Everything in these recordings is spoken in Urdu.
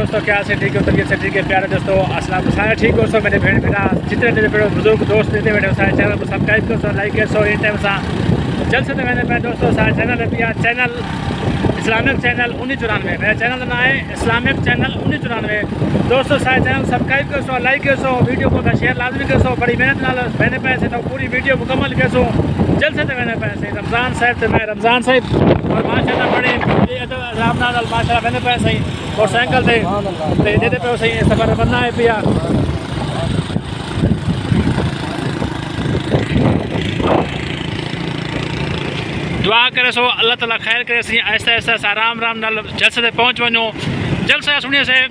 دوستوں کیا سے ٹھیک ہے طبیعت سے ٹھیک ہے پیارے دوستوں السلام سارے ٹھیک ہو سو میرے بہن بیٹا جتنے میرے بڑے بزرگ دوست دیتے بیٹھے سارے چینل کو سبسکرائب کرو لائک کرو ان ٹائم سا جلد سے میں نے پہ دوستوں سارے چینل ہے پیا چینل اسلامک چینل 1994 میرا چینل کا نام ہے اسلامک چینل 1994 دوستوں سارے چینل سبسکرائب کر سو لائک کر سو ویڈیو کو شیئر لازمی کر سو بڑی محنت نال میں نے پیسے تو پوری ویڈیو مکمل کر سو جلد سے میں نے پیسے رمضان صاحب سے میں رمضان صاحب اور ماشاء اللہ بڑے آرام نال ماشاء اللہ میں نے پیسے اور سائیکل سے دیتے پہ صحیح سفر بننا ہے پیا دعا کرے سو اللہ تعالیٰ خیر کرے سی آہستہ آہستہ آرام آرام نال جلسے سے پہنچ ونو جلسہ سنیے سے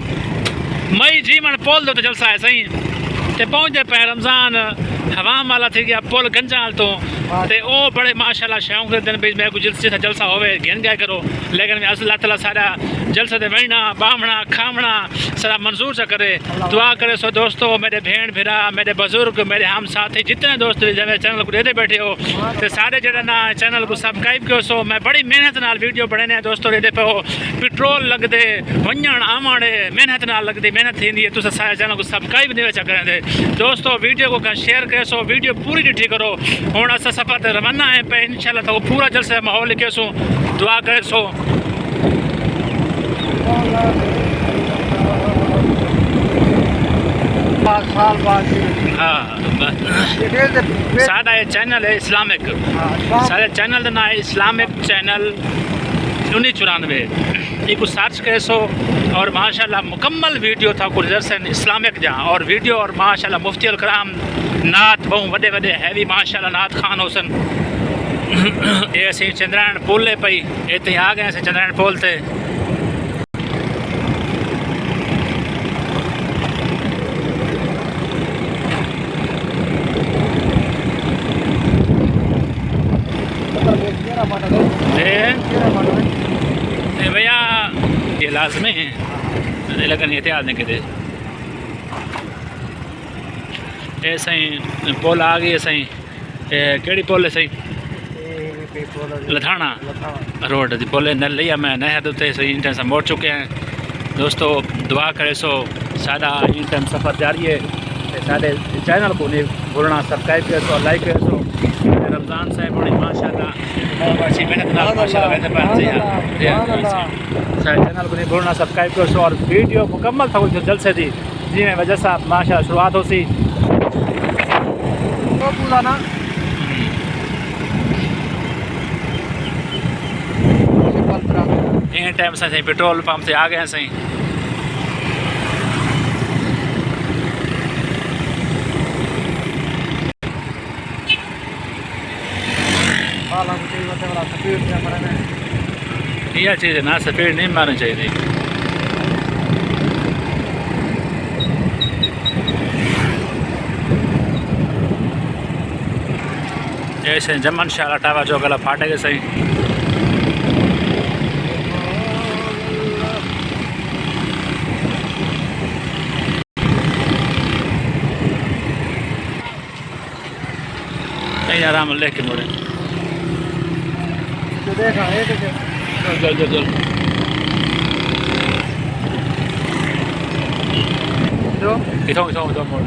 مئی جی من پول دو تو جلسہ ہے صحیح تے پہنچ دے پہ رمضان ہوا مالا تھی گیا پول گنجال تو تے او بڑے ماشاءاللہ شوق دے دن میرے کو جلسہ ہوئے گھن گیا کرو لیکن اللہ تعالیٰ سارا جلسہ دے وینا باہمنا کھامنا سارا منظور سے کرے دعا کرے سو دوستو میرے بہن بھرا میرے بزرگ میرے ہم ساتھی جتنے دوست میرے چینل کو دے بیٹھے ہو تے سارے جڑا نا چینل کو سبسکرائب کرو سو میں بڑی محنت نال ویڈیو بڑھنے دوستو دے پہ ہو پٹرول لگ دے ونجن آماڑے محنت نال لگ دی محنت تھی ہے تو سارے چینل کو سبسکرائب دے کریں دے دوستو ویڈیو کو شیئر کرے سو ویڈیو پوری ڈٹھی کرو ہوں ایسا سفر تے روانہ ہے پہ انشاءاللہ تو پورا جلسہ ماحول لکھے سو دعا کرے سو سارا یہ چینل ہے اسلامک سارے چینل کا نام ہے اسلامک چینل 1994 یہ کو سرچ کرے سو اور ماشاءاللہ مکمل ویڈیو تھا کو درسن اسلامک جہاں اور ویڈیو اور ماشاءاللہ مفتی الکرام نعت بہت وڈے وڈے ہیوی ماشاءاللہ نعت خان ہو سن یہ اسی چندرائن پول لے پئی اتنے آ گئے چندرائن پول تے بھیا یہ لازمی ہے لیکن احتیاط نہیں کہتے یہ صحیح پول آ گئی ہے صحیح کیڑی پول ہے صحیح لدھانا روڈ دی پول نہ لیا میں نہ ہوتے صحیح ان ٹائم سے موڑ چکے ہیں دوستو دعا کرے سو سارا ان ٹائم سفر جاری ہے سارے چینل کو نہیں بھولنا سبسکرائب کرے سو لائک کرے سو رمضان صاحب بڑی ماشاءاللہ اچھی محنت ماشاءاللہ چینل کو نہیں بھولنا سبسکرائب کرو سو اور ویڈیو مکمل تھا جلسے تھی جی میں وجہ سے ماشاءاللہ شروعات ہو سی ان ٹائم سے پیٹرول پمپ سے آ گئے ہیں صحیح یہ چیز ہے نا سپیڈ نہیں مارنی چاہیے تھی ایسے جمن شالا ٹاوا جو گلا پھاٹے گئے صحیح آرام لے کے مڑے جل جل جل اتوں موڑ اتوں موڑ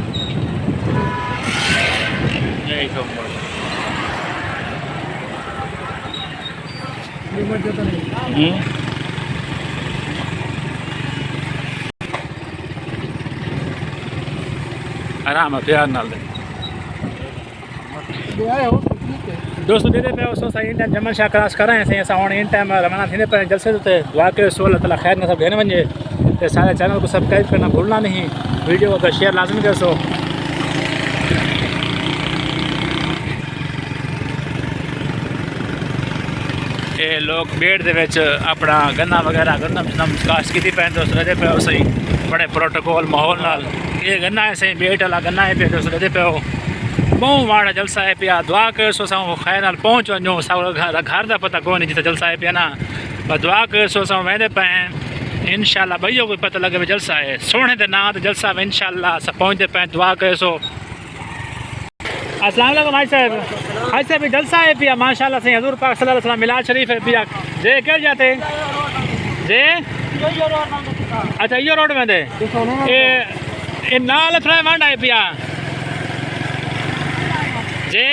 آرام ہے پیار نال دے دوستو دے پہ اس in time Juman Shah cross کر رہے ہیں ہوں ان ٹائم روانہ تھے پہ جلسے تے دعا کرے سو اللہ تعالیٰ خیر نہ سب گھنے ونجے تے سارے چینل کو سبسکرائب کرنا بھولنا نہیں ویڈیو کو شیئر لازمی کر سو یہ لوگ بیٹ دے وچ اپنا گنا وغیرہ گندم کاشت کی پہ دوست رہتے پہ ہو صحیح بڑے پروٹوکول ماحول نال یہ گنا ہے صحیح بیٹ والا گنا ہے پہ دوست رہتے پہ ہو بہت واڑا جلسہ ہے پیا دعا کرو سو سو خیر نال پہنچ ونجو سو گھر دا پتہ کوئی نہیں جتنا جلسہ ہے پیا نا بس دعا کرو سو سو ویندے پہ انشاءاللہ بھائیو کو پتہ لگے جلسہ ہے سونے دے نا تے جلسہ انشاءاللہ سب پہنچ دے پہ دعا کرو سو السلام علیکم بھائی صاحب جلسہ ہے پیا ماشاءاللہ سے حضور پاک صلی اللہ علیہ وسلم میلاد شریف ہے پیا جے کر جاتے جے اچھا یہ روڈ میں دے یہ نال تھوڑا ونڈ آئے پیا جی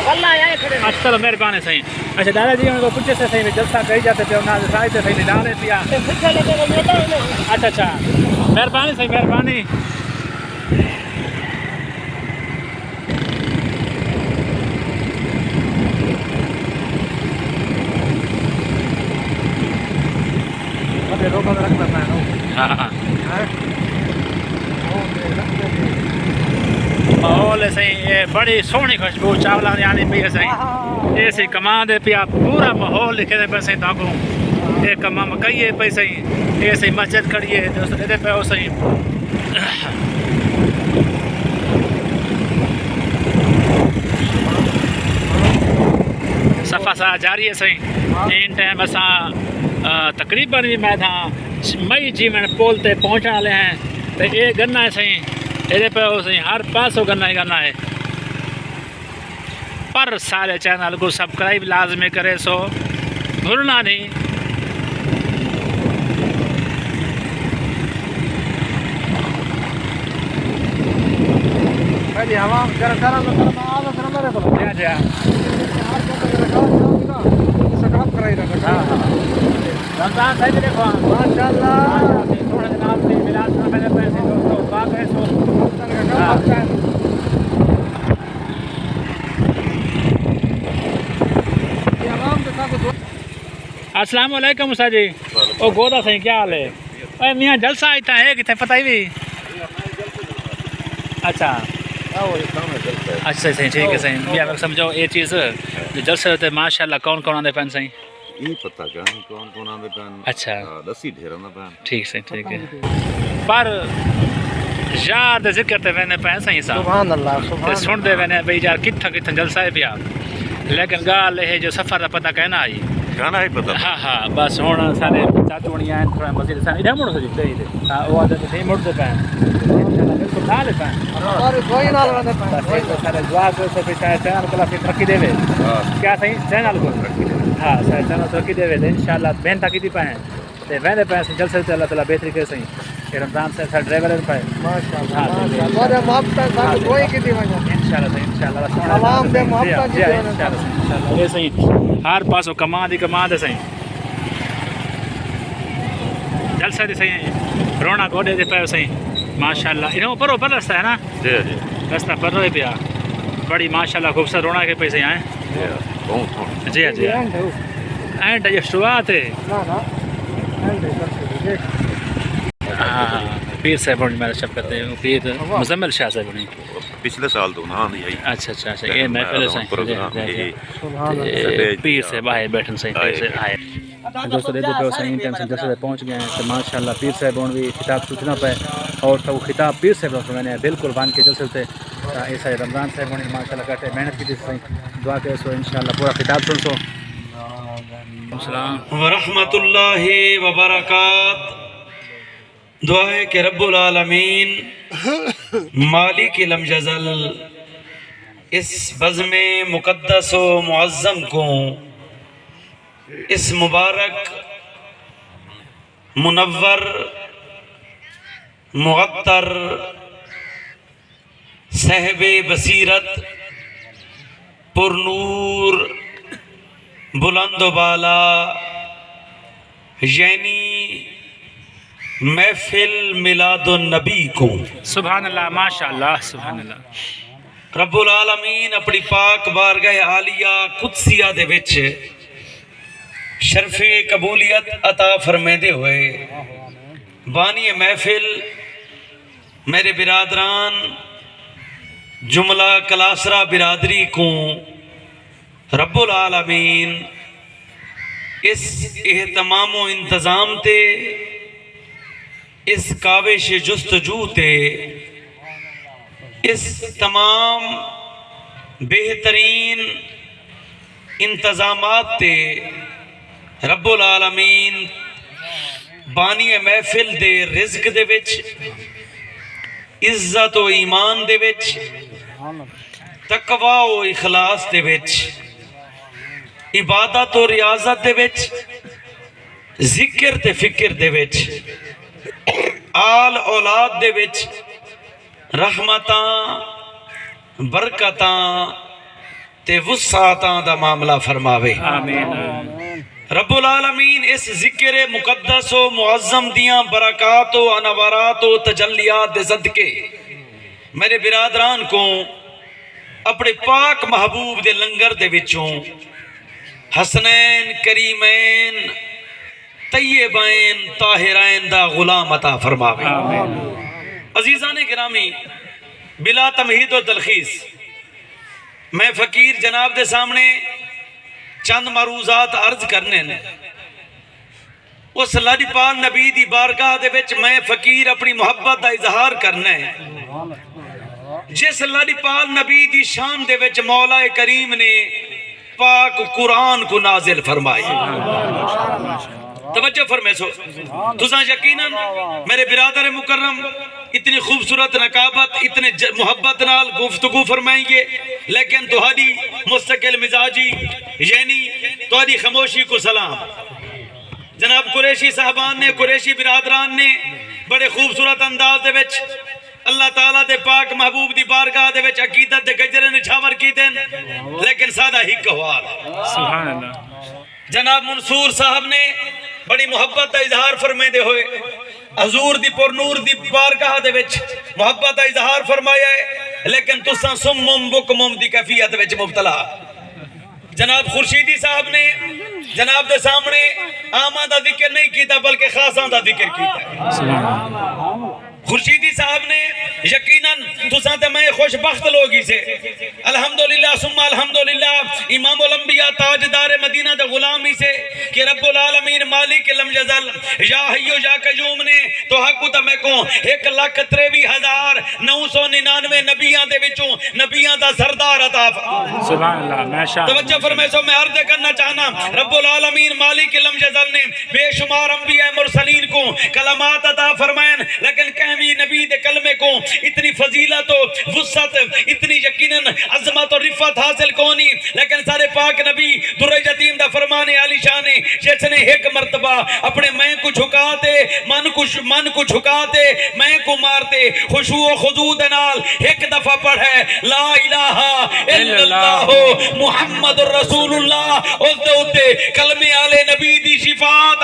اچھا چلو مہربانی صحیح اچھا دادا جی ان کو پوچھے سے صحیح جلسہ کہی جاتے پہ انہوں نے سائے سے صحیح ڈالے پیا اچھا اچھا مہربانی صحیح مہربانی ماحول صحیح یہ بڑی سونی خوشبو چاولان یعنی پی صحیح یہ سی کمان دے پیا پورا ماحول لکھے دے پہ صحیح تاکوں یہ کمان مکئیے پہ صحیح یہ صحیح مسجد کھڑیے دے پہ ہو صحیح صفحہ سا جاری ہے صحیح ان ٹائم اساں تقریباً بھی میں تھا مئی جی میں پول تے پہنچنے والے ہیں تو یہ گنا ہے صحیح یہ پہ ہو صحیح ہر پاسوں گنا ہی گنا ہے پر سارے چینل کو سبسکرائب لازمی کرے سو بھولنا نہیں رمضان صحیح دیکھو ماشاء اللہ تھوڑا جناب سے ملاد سے میرے پیسے دوستوں باقی ہے سو السلام علیکم استاد جی او گودا صحیح کیا حال ہے اے میاں جلسہ آئیتا ہے کتنے پتہ ہی بھی اچھا اچھا صحیح ٹھیک ہے صحیح میاں سمجھو یہ چیز جلسے ہوتے ماشاءاللہ کون کون آنے پہن صحیح یہ پتہ کہیں کون کون آنے پہن اچھا دسی ڈھیران پہن ٹھیک صحیح ٹھیک ہے پر یاد ذکر تے وینے پہن صحیح صاحب سبحان اللہ سبحان اللہ سن دے وینے بھئی یار کتھا کتھا جلسہ ہے پیا لیکن گال ہے جو سفر دا پتہ کہنا آئی گانا ہی پتہ ہاں ہاں بس ہوں سارے چاچوڑی ہیں تھوڑا مزید سارے ادھر مڑو سجی صحیح دے ہاں وہ آدھے صحیح مڑ دے پہن انشاءاللہ بالکل نہ لے پہن اور کوئی نہ لگا دے بس سارے دعا کرو سو پہ چینل کو لاکھ ترقی دے وے کیا صحیح چینل کو ہاں سارے چینل ترقی دے وے انشاءاللہ بہن تاکی دی پہن تے ویندے پہن سے جلسے اللہ تعالیٰ بہتری کرے صحیح کہ رمضان سے سارے ڈرائیور پہ ماشاءاللہ اور محبت سب کوئی کی دی وجہ انشاءاللہ انشاءاللہ سلام دے محبت کی انشاءاللہ یہ صحیح ہر پاسوں کمان دے صحیح جلسہ دی صحیح رونا گوڑے دے پہ صحیح ماشاءاللہ انہوں پرو پر رستہ ہے نا جی جی رستہ پر روئے پیا بڑی ماشاءاللہ خوبصورت رونا کے پیسے آئیں جی جی اینڈ یہ شروعات ہے ہاں پیر صاحب بڑی میرے شب کرتے ہیں پیر مزمل شاہ صاحب بڑی پچھلے سال تو نہ نہیں اچھا اچھا اچھا یہ محفل صحیح پیر صاحب آئے بیٹھن صحیح پیر صاحب آئے دوستو دے پہ صحیح ٹائم سے جلسے پہنچ گئے ہیں تو ماشاءاللہ پیر صاحب بھی خطاب سوچنا پہ اور تو وہ خطاب پیر صاحب میں نے بالکل بان کے جلسے سے ایسا رمضان صاحب ماشاءاللہ کرتے محنت کی تھی صحیح دعا کرے سو انشاءاللہ پورا خطاب سن سو السلام ورحمۃ اللہ وبرکاتہ دعا ہے کہ رب العالمین مالک لم یزل اس بزم مقدس و معظم کو اس مبارک منور معطر صاحب بصیرت پر نور بلند و بالا یعنی محفل میلاد النبی کو سبحان اللہ ماشاءاللہ سبحان اللہ رب العالمین اپنی پاک بارگاہ عالیہ قدسیہ دے وچ شرف قبولیت عطا فرمیندے ہوئے بانی محفل میرے برادران جملہ کلاسرہ برادری کو رب العالمین اس اہتمام و انتظام تے اس کاوش جستجو تے اس تمام بہترین انتظامات تے رب العالمین بانی محفل دے رزق دے وچ عزت و ایمان دے وچ تقوی و اخلاص دے وچ عبادت و ریاضت دے وچ ذکر تے فکر دے وچ آل اولاد دے وچ رحمتاں برکتاں تے وسعتاں دا معاملہ فرماوے آمین رب العالمین اس ذکر مقدس و معظم دیاں برکات و انوارات و تجلیات دے صدقے میرے برادران کو اپنے پاک محبوب دے لنگر دے وچوں حسنین کریمین طیبین طاہرین دا غلام عطا فرماوے عزیزان گرامی بلا تمہید و تلخیص میں فقیر جناب دے سامنے چند معروضات عرض کرنے نے اس اللہ پاک نبی دی بارگاہ دے وچ میں فقیر اپنی محبت دا اظہار کرنے جس اللہ پاک نبی دی شان دے وچ مولا کریم نے پاک قرآن کو نازل فرمائے توجہ فرمائے سو تساں یقیناً میرے برادر مکرم اتنی خوبصورت نقابت اتنے محبت نال گفتگو فرمائیں گے لیکن تہاڈی مستقل مزاجی یعنی تہاڈی خاموشی کو سلام جناب قریشی صاحبان نے قریشی برادران نے بڑے خوبصورت انداز دے وچ اللہ تعالیٰ دے پاک محبوب دی بارگاہ دے وچ عقیدت دے گجرے نچھاور کی دین لیکن سادہ ہی کہوار سبحان اللہ جناب منصور صاحب نے بڑی محبت دا اظہار فرمائے دے ہوئے حضور دی پر نور دی بارگاہ دے وچ محبت دا اظہار فرمایا ہے لیکن تساں سمم بکمم دی کیفیت وچ مبتلا جناب خورشیدی صاحب نے جناب دے سامنے آمہ دا ذکر نہیں کیتا بلکہ خاصاں دا ذکر کیتا خورشیدی صاحب نے یقیناً تساں تے میں خوش بخت لوگی سے الحمدللہ ثم الحمدللہ امام الانبیاء تاجدار مدینہ دے غلامی سے کہ رب العالمین مالک لم یزل یا حیو یا قیوم نے تو حق تمہیں کو 1,93,999 نبیاں دے وچوں نبیاں دا سردار عطا سبحان اللہ ماشاء توجہ فرمائے سو میں عرض کرنا چاہنا رب العالمین مالک لم یزل نے بے شمار انبیاء مرسلین کو کلمات عطا فرمائیں لیکن کہوی نبی دے کلمے کو اتنی فضیلت و وسعت اتنی یقیناً عظمت و رفت حاصل کونی لیکن سارے پاک نبی در یتیم دا فرمانے علی شان جس نے ایک مرتبہ اپنے میں کو جھکاتے من کو جھکاتے میں کو مارتے خشوع و خضوع دے نال ایک دفعہ پڑھے لا الہ الا اللہ محمد الرسول اللہ اس دے اتے کلمے آلے نبی دی شفاعت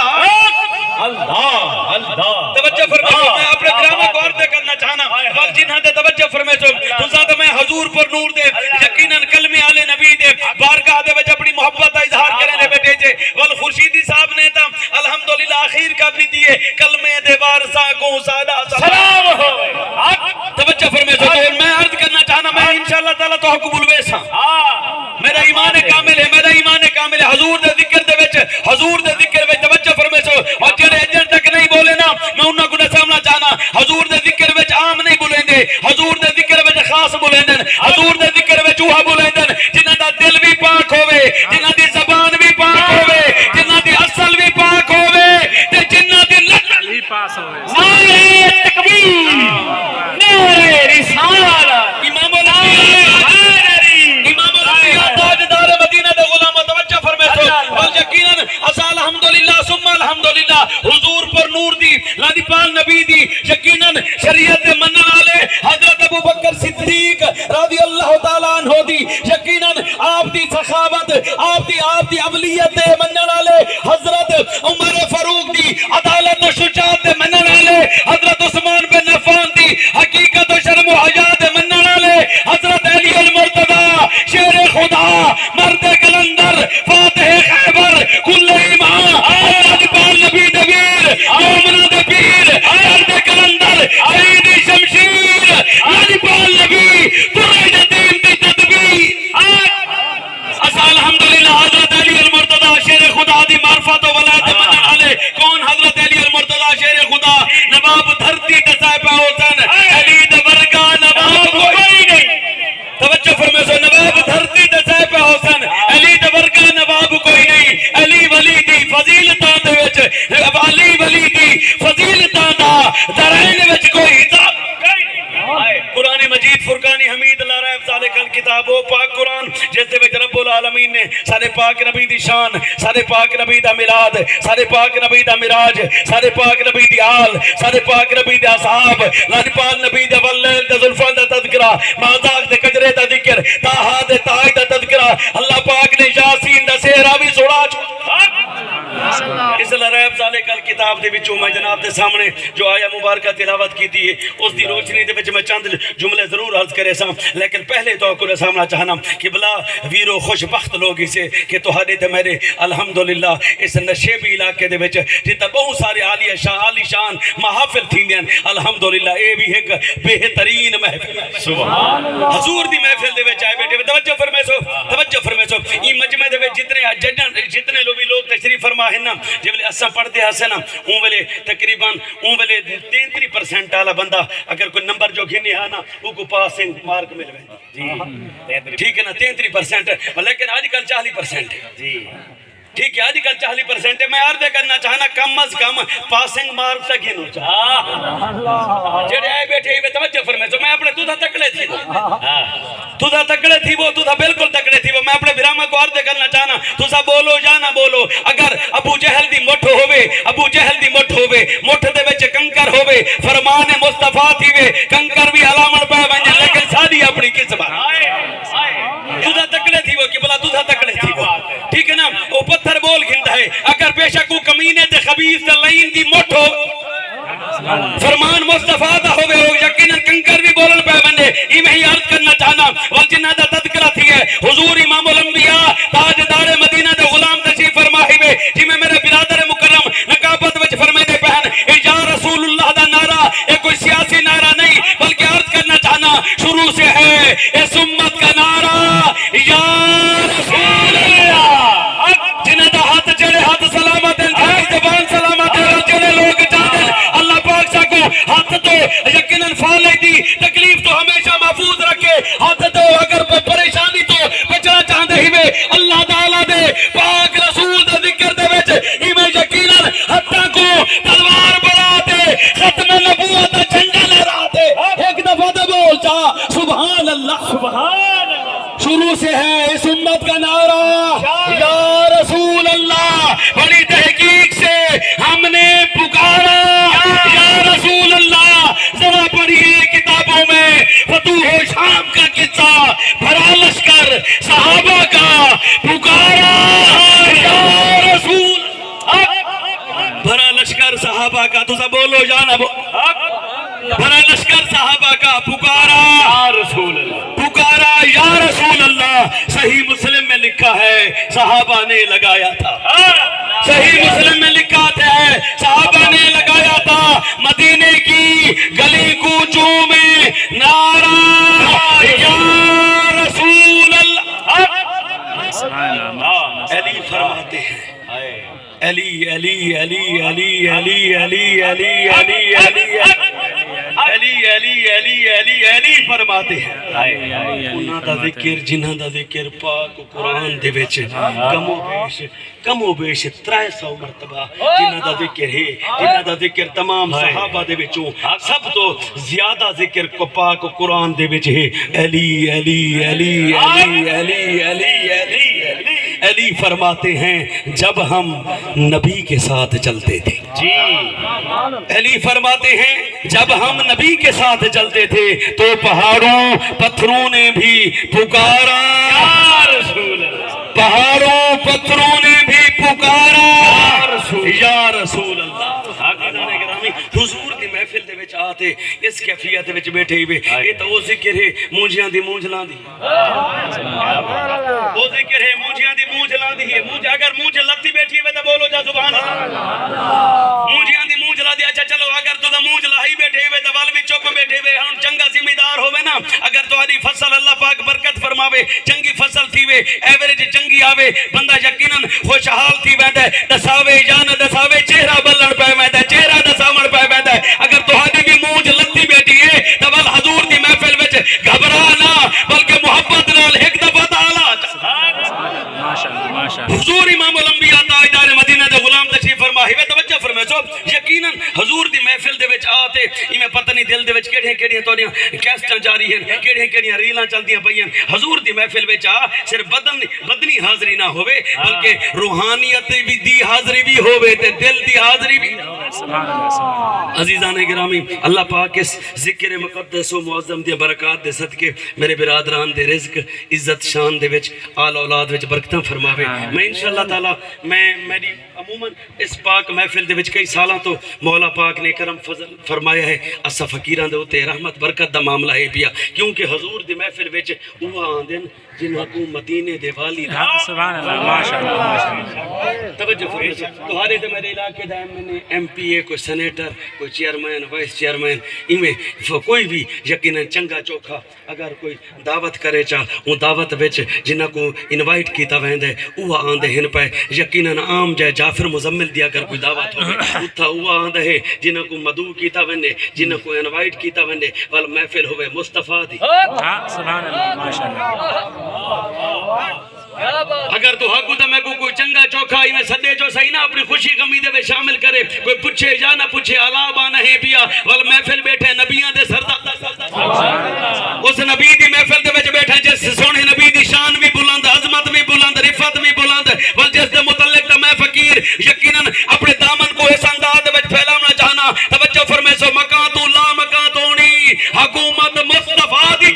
اللہ اللہ توجہ فرمائے میں اپنے گرامہ کو عرض کرنا چاہنا بل جنہاں دے توجہ فرمائے تو ذات میں حضور پر نور دے یقیناً کلمے آلے نبی دے بارگاہ دے وچ اپنی محبت کا اظہار کرنے بیٹھے جے ول خورشیدی صاحب نے تا الحمدللہ آخر کا بھی دیے کلمے دے وارثاں کو سادہ سلام ہو توجہ فرمائے تو میں عرض کرنا چاہنا میں انشاءاللہ تعالی تو قبول ویسا میرا ایمان کامل ہے میرا ایمان کامل ہے حضور دے ذکر دے وچ حضور دے ذکر وچ توجہ فرمائے سو اور جڑے اجر تک نہیں بولے نا میں انہاں کو سامنا چاہنا حضور دے ذکر وچ عام نہیں بولیندے حضور دے ذکر وچ خاص بولیندن حضور دے ذکر وچ اوہ بولیندن جنہاں دا دل بھی پاک ہوے جنہاں دی زبان بھی پاک ہوے جنہاں دی اصل بھی پاک ہوے تے جنہاں دی لکھ بھی پاس ہوئے نعرہ تکبیر نعرہ رسالت امام الانبیاء تاجدار مدینہ دے غلام توجہ فرمائے تو اور یقیناً اسا الحمدللہ ثم الحمدللہ حضور پر نور دی لادی پال نبی دی یقیناً شریعت دے منن والے حضرت ابو بکر صدیق رضی اللہ تعالیٰ عنہ دی یقیناً آپ دی سخاوت آپ دی اولیت دے منن والے حضرت عمر فاروق دی عدالت و شجاعت دے منن والے حضرت عثمان بن عفان دی حقیقت و شرم و حیا دے منن والے حضرت علی المرتضی شیر خدا مرد کلندر فاتح خیبر کل ایمان اللہ پال نبی دبیر مومنہ دے پیر مرد کلندر شہید شمشیر اللہ پال نبی در یتیم دی تدبیر اسا الحمدللہ حضرت علی المرتضی شیر خدا دی معرفت و ولایت منن والے کون حضرت علی المرتضی شیر خدا نواب دھرتی تے صاحب حسن علی دے ورگا نواب کوئی نہیں توجہ فرمائے سو نواب دھرتی تے صاحب حسن علی دے ورگا نواب کوئی نہیں علی ولی دی فضیلتاں دے وچ علی ولی دی فضیلتاں دا درائن وچ کوئی قرآن مجید فرقان حمید اللہ رہے ذالک الکتاب و پاک قرآن جس دے وچ رب العالمین نے سارے پاک نبی دی شان، سارے پاک نبی دا میلاد، سارے پاک نبی دا معراج، سارے پاک نبی دی آل، سارے پاک نبی دے اصحاب، لاجپال نبی دے واللیل دے زلفان دا تذکرہ، مازاق دے کجرے دا ذکر، تاہا دے تاج دا تذکرہ، اللہ پاک نے یاسین دا سہرا بھی سڑا اس لرائب ذالک الکتاب دے وچوں میں جناب دے سامنے جو آیا مبارکہ تلاوت کی تھی اس دی روشنی دے وچ میں چند جملے ضرور عرض کرے ساں، لیکن پہلے تو کو سامنا چاہنا کہ بلا ویرو خوش بخت لوگ اسے کہ تہاڈے تے میرے الحمدللہ اس نشیبی علاقے دے وچ جتا بہت سارے عالی شان محافل تھیندیاں، الحمدللہ اے بھی ایک بہترین محفل ہے سبحان اللہ حضور دی محفل دے وچ آئے بیٹھے توجہ فرمائے سو ای مجمع دے وچ جتنے لوگ تشریف فرما ہیں نا جب اساں پڑھتے ہسے نا اون ویلے تقریباً 33% والا بندہ اگر کوئی نمبر جو گھنی ہے نا وہ کو پاسنگ مارک مل گئے جی ٹھیک ہے نا 33%، لیکن آج کل 40% جی ٹھیک ہے، آج کل 40% میں عرض کرنا چاہنا کم از کم پاسنگ مارک تک ہی نو چاہ جڑے آئے بیٹھے ہی توجہ فرمائے میں اپنے تُدھا تکڑے تھی وہ تُدھا بالکل تکڑے تھی وہ میں اپنے برامہ کو عرض کرنا چاہنا تُسا بولو یا نہ بولو، اگر ابو جہل دی مٹھ ہوئے مٹھ دے وچ کنکر ہوئے فرمان مصطفیٰ تھی وے کنکر بھی علامت پہ بنجے لیکن ساری اپنی کس بار تُدھا تکڑے تھی وہ کہ بلا تُدھا تکڑے تھی وہ ٹھیک ہے نا وہ پتھر بول گھنتا ہے اگر پیشہ کو کمینے تے خبیث تے لائن دی مٹھ ہو فرمان مصطفیٰ دا ہوئے ہو یقیناً کنکر بھی بولن پہ بندے ہی میں ہی عرض کرنا چاہنا والجنہ دا تذکرہ تھی ہے حضور امام الانبیاء تاجدار مدینہ دے غلام تشریف فرمائی ہوئے جی میں میرے برادر مکرم نقابت وچ فرمائے دے بہن یا رسول اللہ دا نعرہ ایک کوئی سیاسی نعرہ نہیں بلکہ عرض کرنا چاہنا شروع سے ہے اس امت کا نعرہ یا رسول اللہ جنہ دا ہاتھ جڑے ہاتھ سلامت ہیں زبان سلامت ہیں جڑے لوگ جانے اللہ پاک سا کو ہاتھ تو یقیناً فالے دی تکلیف تو ہمیشہ محفوظ رکھے ہاتھ تو اگر پریشانی تو بچنا چاہتے ہی میں اللہ تعالیٰ دے پاک رسول دا ذکر دے ویچ ہی میں یقیناً حتیٰ کو تلوار بڑھاتے ختم نبوت جھنڈا لہراتے ایک دفعہ دے بول چاہ سبحان اللہ شروع سے ہے اس امت کا نعرہ یا رسول اللہ بڑی تحقیق سے ہم نے پکارا یا رسول اللہ ذرا پڑھیے کتابوں میں فتوح شام کا قصہ بھرا لشکر صحابہ کا پکارا یا رسول بھرا لشکر صحابہ کا تو سب بولو جانا بھرا لشکر صحابہ کا پکارا یا رسول اللہ پکارا یا رسول اللہ صحیح مسلم میں لکھا ہے صحابہ نے لگایا تھا صحیح مسلم میں لکھا ہے صحابہ نے لگایا تھا مدینے کی گلی کوچوں میں نعرہ یا رسول اللہ علی فرماتے ہیں علی علی علی علی علی علی علی علی علی علی فرماتے ہیں انہاں دا ذکر جنہاں دا ذکر پاک قرآن دے وچ کم و بیش 300 مرتبہ جنہاں دا ذکر ہے جنہاں دا ذکر تمام صحابہ دے وچوں سب تو زیادہ ذکر کو پاک قرآن دے وچ ہے علی علی علی علی علی علی علی علی فرماتے ہیں جب ہم نبی کے ساتھ چلتے تھے جی علی فرماتے ہیں جب ہم نبی کے ساتھ چلتے تھے تو پہاڑوں پتھروں نے بھی پکارا پہاڑوں پتھروں نے بھی پکارا یا رسول اللہ حضور دی محفل دے وچ آتے اس کیفیت وچ بیٹھے ہوئے یہ تو وہ ذکر ہے مونجیاں دی مونجھ لاندی وہ ذکر ہے مونجیاں دی مونجھ لاندی ہے اگر مونجھ لتی بیٹھی ہوئے تو بولو جا سبحان اللہ مونجیاں دی مونجھ لا دی اچھا چلو اگر تو مونجھ لاہی بیٹھے ہوئے تو وال بھی چپ بیٹھے ہوئے ہم چنگا ذمہ دار ہوئے نا اگر تو آدھی فصل اللہ پاک برکت فرماوے چنگی فصل تھی وے ایوریج چنگی آوے بندہ یقیناً خوشحال تھی ویندہ دساوے جان دساوے چہرہ بلن پہ ویندہ چہرہ دسامن پہ ویندہ اگر تو آدھی بھی مونجھ لتی بیٹھی ہے تو وال حضور دی محفل وچ گھبرانا بلکہ محبت نال ایک دفعہ تعالیٰ حضور امام الانبیاء تاجدار مدینہ دے غلام تشریف فرمائی وے توجہ فرمائے سو یقیناً حضور دی محفل دے وچ تے میں پتہ نہیں دل دے وچ کیڑیاں توڑیاں کیسٹاں جاری ہیں کیڑیاں ریلاں چلدیاں پئیاں حضور دی محفل وچ صرف بدنی حاضری نہ ہوے بلکہ روحانیت دی حاضری بھی ہوے تے دل دی حاضری بھی. عزیزان گرامی اللہ پاک اس ذکر مقدس و معظم دی برکات دے صدقے میرے برادران دے رزق عزت شان دے وچ آل اولاد وچ برکتاں فرماوے. میں انشاءاللہ تعالی میری عموماً اس پاک محفل دے وچ کئی سالاں تو مولا پاک نے کرم فضل فرمایا ہے اسا فقیراں دے اوتے رحمت برکت دا معاملہ ہے پیا کیونکہ حضور دی محفل وچ اوہ آندن جنہاں کو مدینے دے والی سبحان اللہ ماشاءاللہ. توجہ فرمائیے تمہارے تے میرے علاقے دا ایم پی اے کوئی سینیٹر کوئی چیئرمین وائس چیئرمین ایویں کوئی بھی یقیناً چنگا چوکھا اگر کوئی دعوت کرے چاہ وہ دعوت وچ جنہاں کو انوائٹ کیتا ویندے اوہ آندے ہن پے یقیناً عام جائے جعفر مزمل دیا کر کوئی دعوت ہوئے اتھا اوہ آندے ہے جنہاں کو مدعو کیتا ویندے جنہاں کو انوائٹ کیتا ویندے وال محفل ہوئے مصطفیٰ دی. سبحان اللہ ماشاءاللہ. اگر تو حق ہوتا میں کوئی چنگا چوکھا ہی میں صدے جو صحیح نہ اپنی خوشی غمی دے میں شامل کرے کوئی پوچھے یا نہ پوچھے علاوہ نہیں پیا وال محفل بیٹھے نبیاں دے سردار اس نبی دی محفل دے وچ بیٹھے جس سونے نبی دی شان بھی بلند عظمت بھی بلند رفت بھی بلند وال جس دے متعلق تے میں فقیر یقیناً اپنے دامن کو اس انداز دے وچ پھیلانا چاہنا. توجہ فرمائے سو مکان تو لا مکان تونی حکومت مصطفیٰ دی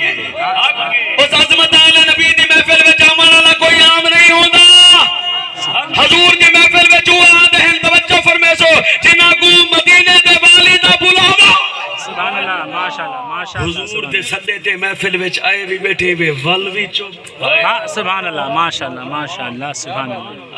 اس عظمت والے نبی دی محفل وچ آمن والا کوئی عام نہیں ہوندا. حضور دی محفل وچ وہ آندے ہیں توجہ فرمائے سو جنہاں کو مدینے دے والی دا بلاوا سبحان اللہ ماشاءاللہ ماشاءاللہ. حضور دے صدے تے محفل وچ آئے بھی بیٹھے وے ول وی چپ سبحان اللہ ماشاءاللہ ماشاءاللہ سبحان اللہ.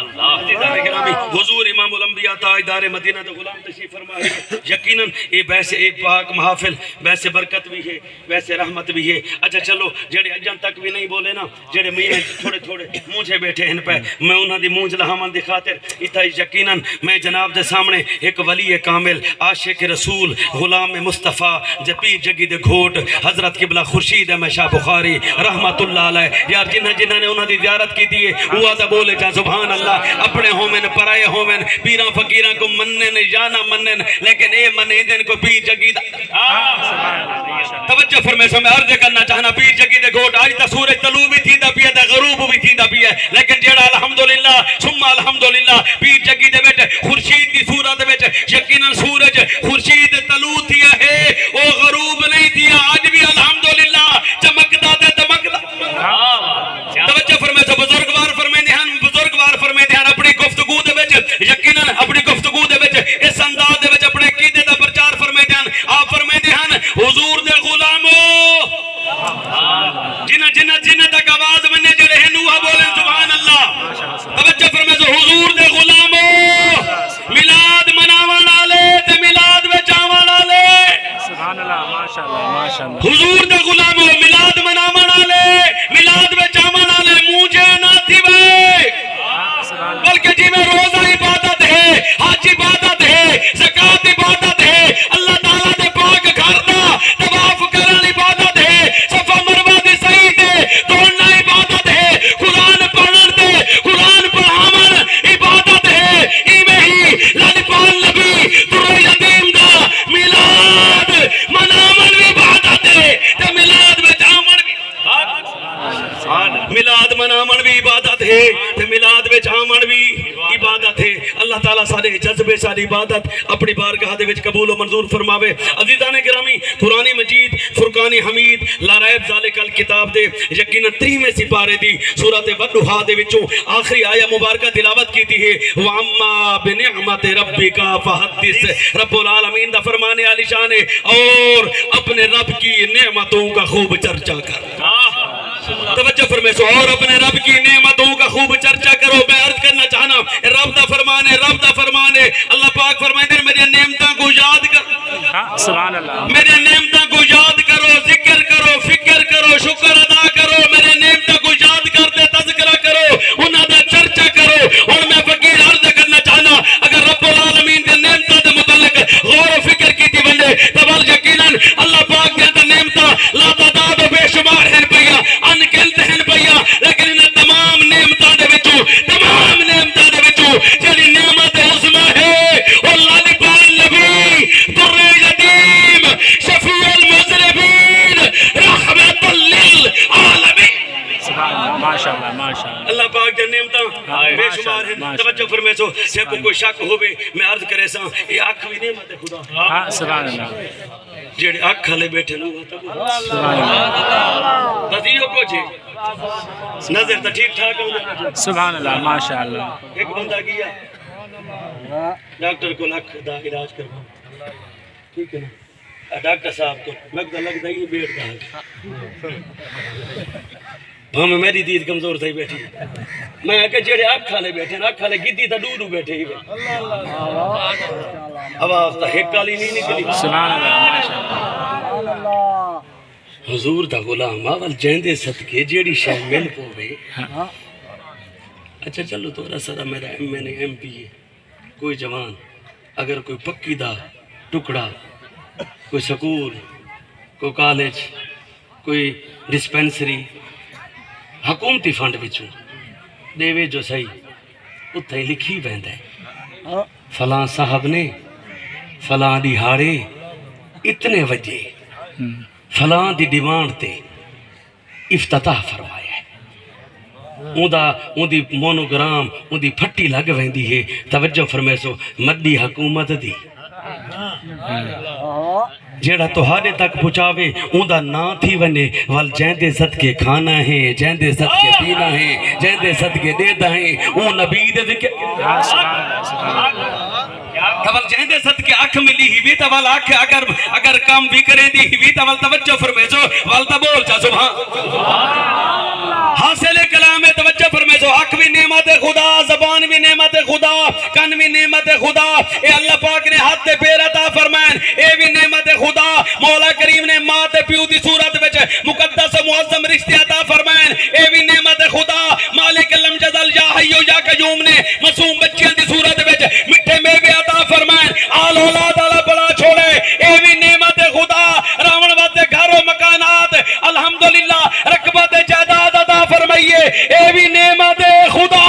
حضور امام الانبیاء تاجدار مدینہ دے غلام تشریف فرما ہے یقیناً یہ ویسے ایک پاک محافل ویسے برکت بھی ہے ویسے رحمت بھی ہے. اچھا چلو جڑے اجن تک بھی نہیں بولے نا جڑے میں تھوڑے تھوڑے مونجھے بیٹھے ہیں پہ میں انہاں دی مونجھ لہامن دی خاطر اتھا یقیناً میں جناب دے سامنے ایک ولی کامل عاشق رسول غلام مصطفیٰ پیر جگی دے گھوٹ حضرت قبلہ خورشید احمد شاہ بخاری رحمت اللہ علیہ یار جنہاں نے انہاں دی زیارت کی دی ہے وہ آدھا بولے جا سبحان اللہ اپنے ہومن پرائے ہومن پیراں فقیراں کو منن یا نہ منن لیکن اے منیں دن کو پیر جگی دا. توجہ فرمائے سو میں عرض کرنا چاہنا پیر جگی دے گھوٹ آج تا سورج طلوع بھی تھی دا پیا دا غروب بھی تھی دا پیا لیکن جیڑا الحمدللہ ثم الحمدللہ پیر جگی دے بیٹھ خورشید دی صورت دے بیٹھ یقیناً سورج خورشید طلوع تھیا ہے او غروب نہیں تھیا آج بھی الحمدللہ چمکدا تے دمکدا. توجہ فرمائے سو بزرگوار فرمائے دھیان اپنی گفتگو دے وچ یقیناً اپنی گفتگو دے وچ اس انداز دے وچ اپنے عقیدے دا پرچار فرمائے دھیان آپ فرمائے دھیان حضور دے غلامو جنہ تک آواز مننے جڑے ہیں نوحہ بولیں سبحان اللہ. توجہ فرمائے سو حضور دے غلامو میلاد مناون والے تے میلاد وچ آون والے سبحان اللہ ماشاءاللہ ماشاءاللہ. حضور دے غلامو میلاد مناون والے میلاد وچ آون والے مونجھے نہ تھی وے بلکہ جی میں روزہ عبادت ہے حج عبادت ہے زکات عبادت ہے اللہ تعالیٰ دے پاک گھر دا طواف کرن عبادت ہے صفا مروہ دے صحیح دے دوڑنا عبادت ہے قرآن پڑھن دے قرآن پڑھاون عبادت ہے ایویں ہی لالپال نبی در یتیم دا میلاد مناون بھی عبادت ہے تے میلاد وچ آمن بھی میلاد مناون بھی عبادت ہے تے میلاد وچ آمن بھی عبادت ہے. اللہ تعالیٰ سارے جذبے ساری عبادت اپنی بارگاہ دے وچ قبول و منظور فرماوے. عزیزان گرامی قرآن مجید فرقان حمید لا ریب ذالک الکتاب دے یقیناً 30ویں سپارے دی سورۃ والضحیٰ دے وچوں آخری آیہ مبارکہ تلاوت کیتی ہے وَأَمَّا بِنِعْمَتِ رَبِّكَ فَحَدِّثْ. رب العالمین دا فرمان عالی شان ہے اور اپنے رب کی نعمتوں کا خوب چرچا کر. توجہ فرمائے سو اور اپنے رب کی نعمتوں کا خوب چرچا کرو. میں عرض کرنا چاہنا رب دا فرمان ہے رب دا فرمان ہے اللہ پاک فرمائے دے میری نعمتوں کو یاد کر سبحان اللہ میرے نعمتوں کو یاد کرو ذکر کرو فکر کرو شکر ادا کرو میرے نعمتوں کو یاد کرتے تذکرہ کرو انہاں دا چرچا کرو. اور میں فقیر عرض کرنا چاہنا اگر رب العالمین دے نعمتوں دے متعلق غور و فکر کیتی بندے تو یقیناً اللہ پاک دے نعمتاں لا تعداد و بے شمار ہیں پیا ان گنت ہیں پیا لیکن ان تمام نعمتاں دے وچوں جڑی نعمت عظمی ہے اور لالپال نبی در یتیم فرمائے سے کو کوئی شک ہوئے میں عرض کرے سا یہ آنکھ بھی نعمت خدا ہاں سبحان اللہ جیڑے آنکھ ہلے بیٹھے نو سبحان اللہ تذیو کو جے نظر تو ٹھیک ٹھاک ہوں سبحان اللہ ماشاءاللہ ایک بندہ گیا ڈاکٹر کو لکھ دا علاج کروا ٹھیک ہے نا ڈاکٹر صاحب کو لگتا ہی بیٹھ گیا ہمیں میری دید کمزور تھی بیٹھی میں کہ جڑے آنکھ کھالے بیٹھے آنکھ کھالے گدی تا ڈو بیٹھے ہی آواز تا ایک کالی نہیں نکلی سبحان اللہ ماشاءاللہ حضور دا غلام اول جیندے صدقے جیڑی شے مل پوے اچھا چلو تھوڑا سا میرا ایم پی ہے کوئی جوان اگر کوئی پکی دا ٹکڑا کوئی سکول کوئی کالج کوئی ڈسپینسری حکومتی فنڈ بچوں دیوے جو صحیح اتھے لکھی بہندہ ہے فلاں صاحب نے فلاں دیہاڑے اتنے وجہ فلاں دی ڈیمانڈ تے افتتاح فرمایا ہے اون دی مونوگرام اون دی پھٹی لگ ویندی ہے توجہ فرمائے سو مدی حکومت دی جیڑا تہاڈے تک پہنچاوے اون دا نا تھی ونے ول جیندے صدقے کھانا ہے جیندے صدقے پینا ہے جیندے صدقے دیتا ہے اون نبی دے ذکر تول جیندے صدقے اکھ ملی ہی بھی تول اکھ اگر کام بھی کریں دی ہی بھی تول توجہ فرمائے سو ول تا بول جا سبحان حاصل کلام ہے توجہ فرمائے سو اکھ بھی نعمت خدا زبان بھی نعمت خدا کن بھی نعمت خدا اے اللہ پاک نے ہاتھ تے پیر عطا فرمائن اے بھی نعمت خدا مولا کریم نے ماں تے پیو دی صورت وچ مقدس و معظم رشتے عطا فرمائن اے بھی نعمت خدا مالک لم جزل یا حیو یا قیوم نے معصوم بچیاں دی صورت وچ مٹھے میوے عطا فرمائن آل اولاد والا بڑا چھوڑے اے بھی نعمت خدا راون واسطے گھر و مکانات الحمدللہ رقبت جائیداد عطا فرمائیے اے بھی نعمت خدا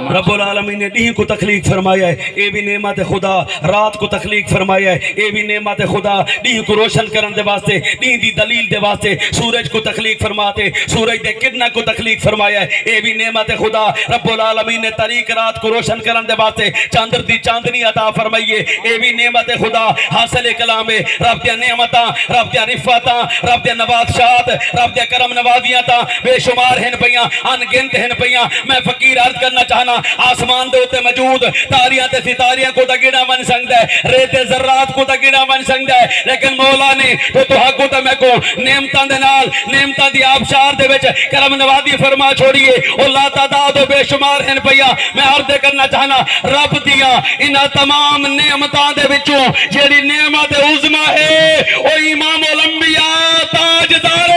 رب العالمین نے دین کو تخلیق فرمایا ہے اے بھی نعمت خدا رات کو تخلیق فرمایا ہے اے بھی نعمت خدا دین کو روشن کرن دے واسطے دین دی دلیل دے واسطے سورج کو تخلیق فرماتے سورج دے کرنا کو تخلیق فرمایا ہے اے بھی نعمت خدا رب العالمین نے طریق رات کو روشن کرن دے واسطے چاندر دی چاندنی عطا فرمائیے اے بھی نعمت خدا حاصل کلام ہے رب دی نعمتاں رب دی رفعتاں رب دی نوازشات رب دی کرم نوازیاں تا بے شمار ہن پیاں ان گنت ہن پیاں میں فقیر عرض کرنا چاہنا آسمان دے ہوتے موجود تاریاں تے ستاریاں کو تگیڑا بن سکتا ہے ریتے ذرات کو تگیڑا بن سکتا ہے لیکن مولا نے تو حق تے میں کو نعمتاں دے نال نعمتاں دی آبشار دے وچ کرم نوازی فرما چھوڑیے او لا تعداد و بے شمار ہیں پیا میں عرض کرنا چاہنا رب دیا انہاں تمام نعمتاں دے وچوں جیڑی نعمت عظما ہے او امام الانبیاء تاجدار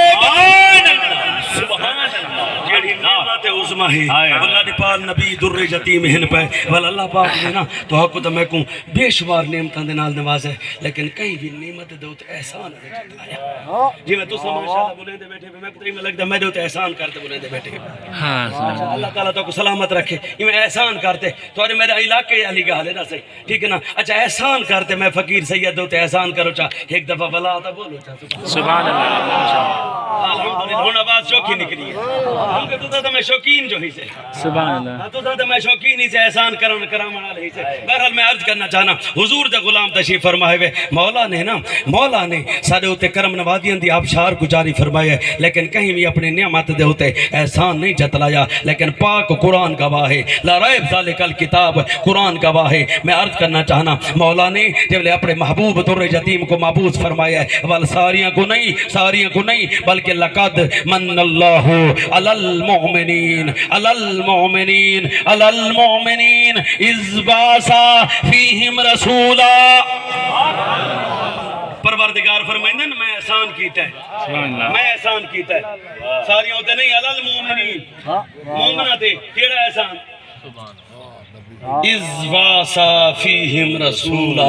جیڑی نعمت عظما ہے اللہ دی پاک نبی در یتیم ہن پہ ول اللہ پاک نے نا تو حق تے میں کو بے شمار نعمتاں دے نال نوازا ہے لیکن کہیں بھی نعمت دے تے احسان نہیں کیتا جی میں تو ماشاءاللہ بولندے بیٹھے میں کو تے لگدا میں تے احسان کرتے بولندے بیٹھے ہاں اللہ تعالی تو کو سلامت رکھے میں احسان کرتے تو میرے علاقے والی گل ہے نا صحیح ٹھیک ہے نا اچھا احسان کرتے میں فقیر سید تے احسان کرو چا ایک دفعہ بلا تا بولو چا سبحان اللہ ماشاءاللہ الحمدللہ ہن آواز شوقی نکلی ہے ہم کہ تو میں شوقین جو ہی سے سبحان اللہ تو میں شوقین ہی سے احسان کرن کرامن علیہ سے بہرحال میں عرض کرنا چاہنا حضور دے غلام تشریف فرمائے ہوئے مولا نے سارے ہوتے کرم نوازیاں دی آبشار کو جاری فرمایا ہے لیکن کہیں بھی اپنے نعمت دے ہوتے احسان نہیں جتلایا لیکن پاک قرآن گواہ ہے لا ریب ذالک الکتاب قرآن گواہ ہے میں عرض کرنا چاہنا مولا نے جب لے اپنے محبوب در یتیم کو محبوس فرمایا ہے وال ساریاں کو نہیں بلکہ لقد من اللہ علی المؤمنین اذ باسا فیہم رسولا پروردگار فرمائندہ میں احسان کیتا ہے میں احسان کیتا ہے ساری ہوتے نہیں علی المؤمنین مومنہ تے کیڑا احسان اذ واسا فیہم رسولا.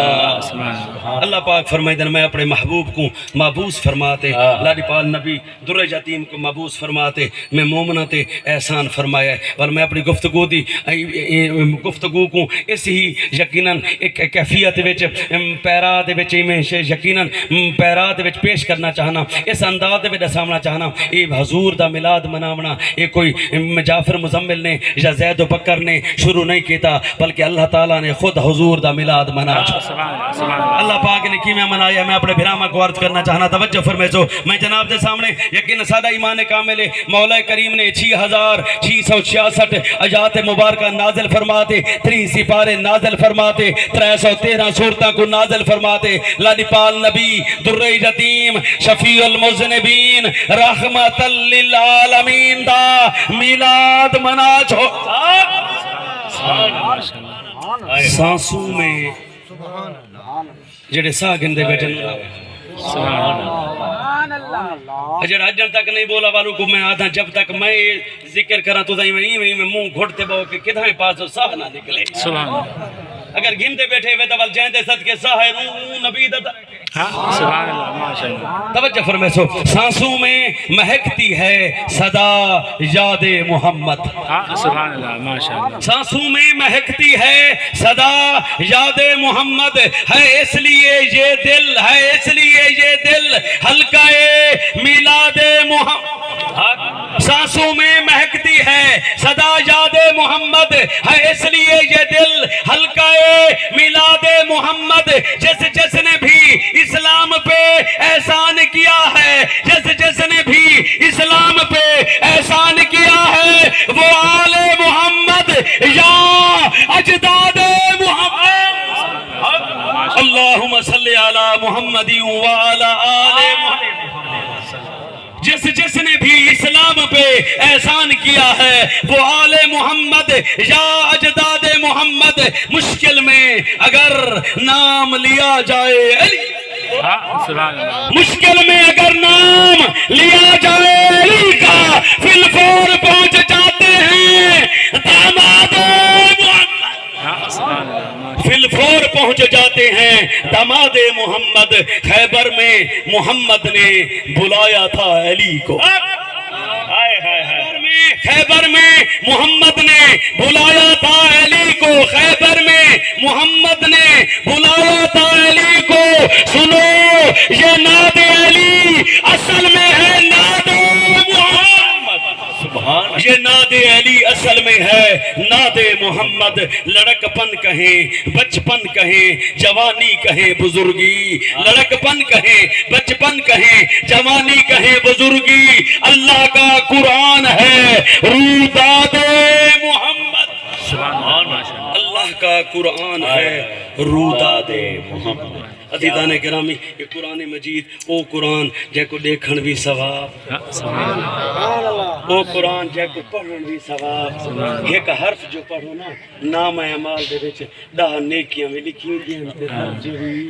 اللہ پاک فرمائے میں اپنے محبوب کو مابوس فرماتے، لاری پال نبی در یتیم کو مابوس فرماتے، میں مومنہ تے احسان فرمایا ہے. اور میں اپنی گفتگو کو اس ہی یقیناً ایک کیفیت وچ پیرا دے وچ میں یقیناً پیرا دے وچ پیش کرنا چاہنا، اس انداز دے وچ دساونا چاہنا. یہ حضور دا میلاد مناونا یہ کوئی جعفر مزمل نے یا زید و بکر نے شروع نہیں کیتا، بلکہ اللہ تعالیٰ نے خود حضور دا میلاد منایا. اللہ پاک نے کی میں منایا. میں اپنے بھراما کو عرض کرنا چاہنا، توجہ فرمائے. میں جناب دے سامنے یقین سادہ ایمان کامل مولا کریم نے 6666 آیات مبارکہ نازل فرماتے، 3 سپارے نازل فرماتے، 313 سورتوں کو نازل فرماتے. لاڈی پال نبی در یتیم شفیع المذنبین رحمت للعالمین دا میلاد منا چھو. سانسوں میں جڑے ساہ گندے بیٹھے اجر اجر تک نہیں بولا والوں کو میں آدھا جب تک میں ذکر کرا تو میں منہ گھڑتے بہو کہ کدھائیں پاس ساہ نہ نکلے. اگر گندے بیٹھے ہوئے تو جہندے صدقے ساہ رو نبی دا. توجہ فرمائے. سانسوں میں مہکتی ہے صدا یاد محمد. سانسوں میں مہکتی ہے صدا یاد محمد ہے، اس لیے یہ دل ہے، اس لیے یہ دل حلقہ میلاد محمد. سانسوں میں مہکتی ہے صدا یاد محمد ہے، اس لیے یہ دل حلقہ میلاد محمد. جس نے بھی اسلام پہ احسان کیا ہے، جس نے بھی اسلام پہ احسان کیا ہے، وہ آل محمد یا اجداد محمد. اللہم صلی علی محمد وعلی آل محمد. جس نے بھی اسلام پہ احسان کیا ہے، وہ آل محمد یا اجداد محمد. مشکل میں اگر نام لیا جائے علی، مشکل میں اگر نام لیا جائے علی کا، فی الفور پہنچ جاتے ہیں داماد محمد. فی الفور پہنچ جاتے ہیں داماد محمد. خیبر میں محمد نے بلایا تھا علی کو. خیبر میں محمد نے بلایا تھا علی کو. خیبر میں محمد نے بلایا تھا علی کو. سنو یہ ناد علی اصل میں ہے ناد محمد. یہ ناد علی اصل میں ہے ناد محمد. لڑک پن کہیں، بچپن کہیں، جوانی کہیں، بزرگی. لڑک پن کہیں، بچپن کہیں، جوانی کہیں، بزرگی. اللہ کا قرآن ہے روداد محمد. اللہ کا قرآن ہے روداد محمد. عزیزان گرامی، یہ قرآن مجید او قرآن جے کو دیکھن بھی ثواب، او قرآن جے کو پڑھن بھی ثواب. ایک حرف جو پڑھو نا نام اعمال دے وچ 10 نیکیاں بھی لکھی ہوئی.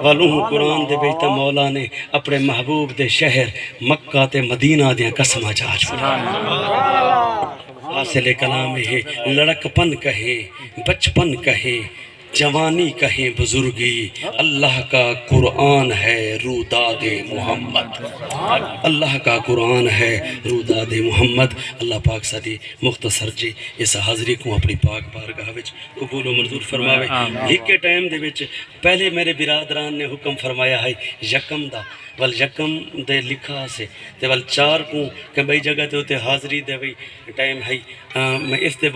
والوں قرآن دے وچ تے مولا نے اپنے محبوب دے شہر مکہ تے مدینہ دیاں قسماں جا چھوڑا. حاصل کلام ہے لڑک پن کہیں، بچپن کہیں، جوانی کہیں، بزرگی. اللہ کا قرآن ہے روداد محمد. اللہ کا قرآن ہے روداد محمد. اللہ پاک سادی مختصر جی اس حاضری کو اپنی پاک بارگاہ وچ قبول و منظور فرماوے. ایک کے ٹائم دے وچ پہلے میرے برادران نے حکم فرمایا ہے یکم دا، ول یکم دے لکھا سے تے ول 4 کو کہ بھئی جگہ تے ہوتے حاضری دے بھئی ٹائم ہے. میں اس دے